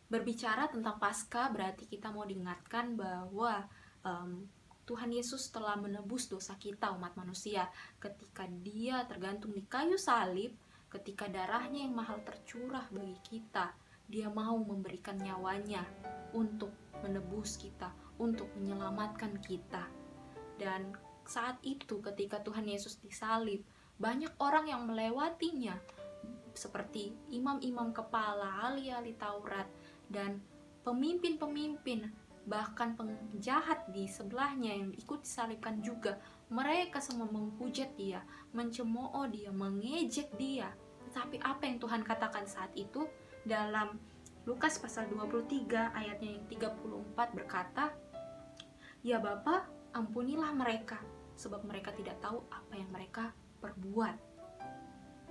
Berbicara tentang Paskah berarti kita mau diingatkan bahwa Tuhan Yesus telah menebus dosa kita umat manusia ketika Dia tergantung di kayu salib, ketika darahnya yang mahal tercurah bagi kita. Dia mau memberikan nyawanya untuk menebus kita, untuk menyelamatkan kita. Dan saat itu ketika Tuhan Yesus disalib, banyak orang yang melewatinya, seperti imam-imam kepala, ahli-ahli Taurat, dan pemimpin-pemimpin, bahkan penjahat di sebelahnya yang ikut disalibkan juga. Mereka semua menghujat dia, mencemooh dia, mengejek dia. Tetapi apa yang Tuhan katakan saat itu dalam Lukas pasal 23 ayatnya yang 34 berkata, "Ya Bapa, ampunilah mereka, sebab mereka tidak tahu apa yang mereka perbuat."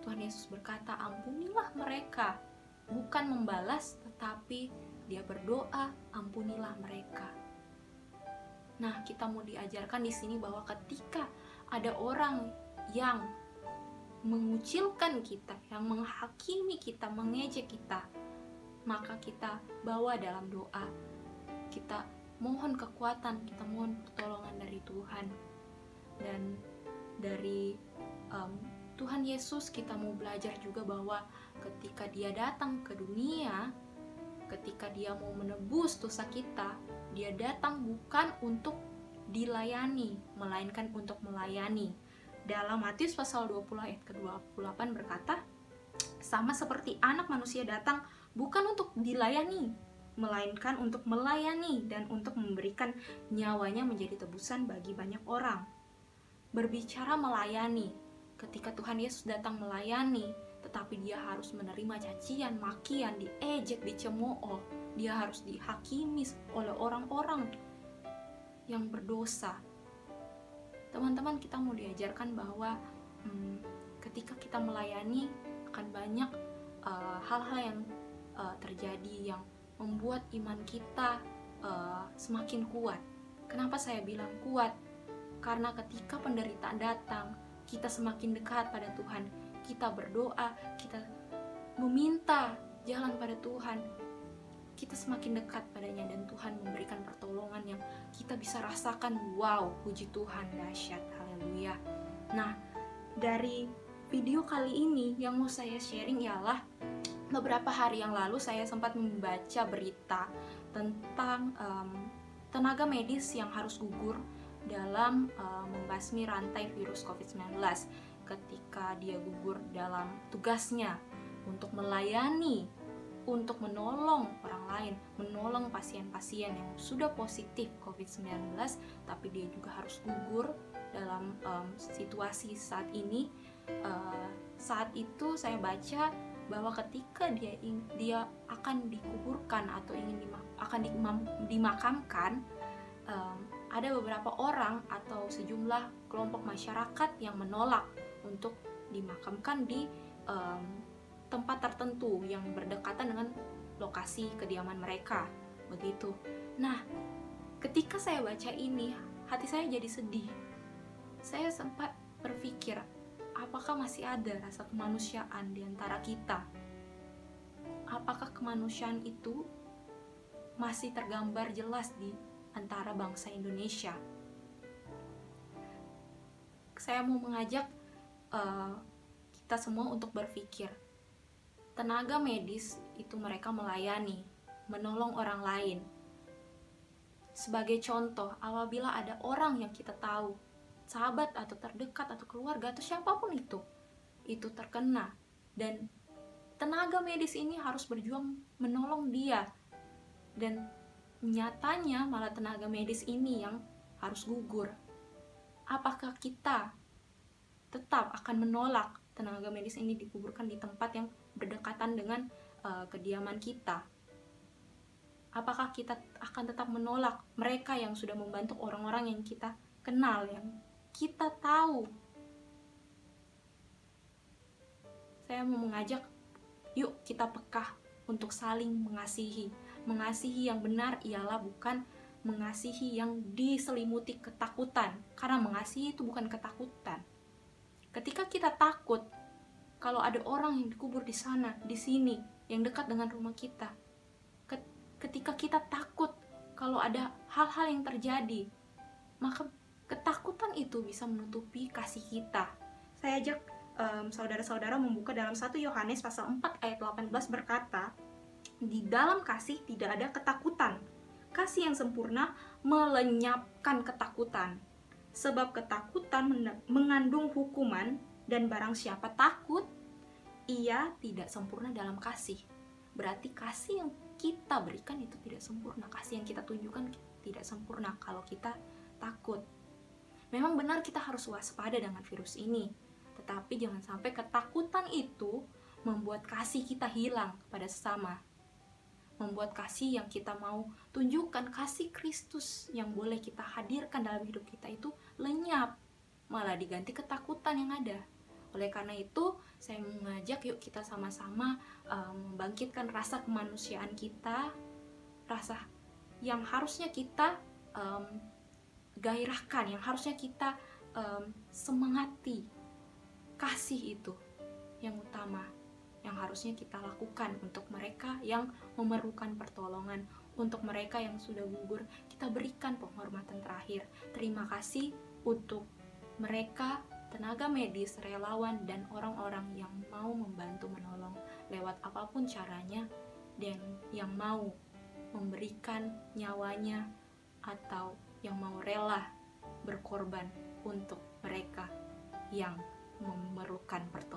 Tuhan Yesus berkata, ampunilah mereka, bukan membalas, tetapi dia berdoa, ampunilah mereka. Nah, kita mau diajarkan di sini bahwa ketika ada orang yang mengucilkan kita, yang menghakimi kita, mengejek kita, maka kita bawa dalam doa. Kita mohon kekuatan, kita mohon pertolongan dari Tuhan. Dan dari Tuhan Yesus kita mau belajar juga bahwa ketika dia datang ke dunia, ketika dia mau menebus dosa kita, dia datang bukan untuk dilayani, melainkan untuk melayani. Dalam Matius pasal 20 ayat ke-28 berkata, sama seperti anak manusia datang bukan untuk dilayani, melainkan untuk melayani dan untuk memberikan nyawanya menjadi tebusan bagi banyak orang. Berbicara melayani, ketika Tuhan Yesus datang melayani, tetapi dia harus menerima cacian, makian, diejek, dicemooh. Dia harus dihakimi oleh orang-orang yang berdosa. Teman-teman, kita mau diajarkan bahwa ketika kita melayani akan banyak hal-hal yang terjadi yang membuat iman kita semakin kuat. Kenapa saya bilang kuat? Karena ketika penderitaan datang, kita semakin dekat pada Tuhan. Kita berdoa, kita meminta jalan pada Tuhan. Kita semakin dekat padanya dan Tuhan memberikan pertolongan yang kita bisa rasakan. Wow, puji Tuhan, dahsyat, haleluya. Nah, dari video kali ini yang mau saya sharing ialah beberapa hari yang lalu saya sempat membaca berita tentang tenaga medis yang harus gugur dalam membasmi rantai virus COVID-19 ketika dia gugur dalam tugasnya untuk melayani, untuk menolong orang lain, menolong pasien-pasien yang sudah positif COVID-19, tapi dia juga harus gugur dalam situasi saat ini. Saat itu saya baca bahwa ketika dia akan dikuburkan atau akan dimakamkan, ada beberapa orang atau sejumlah kelompok masyarakat yang menolak untuk dimakamkan di tempat tertentu yang berdekatan dengan lokasi kediaman mereka, begitu. Nah, ketika saya baca ini, hati saya jadi sedih. Saya sempat berpikir, apakah masih ada rasa kemanusiaan di antara kita? Apakah kemanusiaan itu masih tergambar jelas di antara bangsa Indonesia? Saya mau mengajak kita semua untuk berpikir. Tenaga medis itu mereka melayani, menolong orang lain. Sebagai contoh, apabila ada orang yang kita tahu, sahabat atau terdekat atau keluarga atau siapapun itu terkena, dan tenaga medis ini harus berjuang menolong dia, dan nyatanya malah tenaga medis ini yang harus gugur. Apakah kita tetap akan menolak tenaga medis ini dikuburkan di tempat yang berdekatan dengan kediaman kita? Apakah kita akan tetap menolak mereka yang sudah membantu orang-orang yang kita kenal, yang kita tahu? Saya mau mengajak, yuk kita peka untuk saling mengasihi. Mengasihi yang benar ialah bukan mengasihi yang diselimuti ketakutan, karena mengasihi itu bukan ketakutan. Ketika kita takut kalau ada orang yang dikubur di sana, di sini, yang dekat dengan rumah kita, ketika kita takut kalau ada hal-hal yang terjadi, maka ketakutan itu bisa menutupi kasih kita. Saya ajak saudara-saudara membuka dalam 1 Yohanes pasal 4 ayat 18 berkata, di dalam kasih tidak ada ketakutan. Kasih yang sempurna melenyapkan ketakutan. Sebab ketakutan mengandung hukuman, dan barang siapa takut, ia tidak sempurna dalam kasih. Berarti kasih yang kita berikan itu tidak sempurna. Kasih yang kita tunjukkan tidak sempurna kalau kita takut. Memang benar kita harus waspada dengan virus ini. Tetapi jangan sampai ketakutan itu membuat kasih kita hilang kepada sesama. Membuat kasih yang kita mau tunjukkan, kasih Kristus yang boleh kita hadirkan dalam hidup kita itu lenyap, malah diganti ketakutan yang ada. Oleh karena itu, saya mengajak yuk kita sama-sama membangkitkan rasa kemanusiaan kita, rasa yang harusnya kita gairahkan, yang harusnya kita semangati. Kasih itu yang utama, yang harusnya kita lakukan untuk mereka yang memerlukan pertolongan, untuk mereka yang sudah gugur, kita berikan penghormatan terakhir. Terima kasih untuk mereka, tenaga medis, relawan, dan orang-orang yang mau membantu menolong lewat apapun caranya, dan yang mau memberikan nyawanya atau yang mau rela berkorban untuk mereka yang memerlukan pertolongan.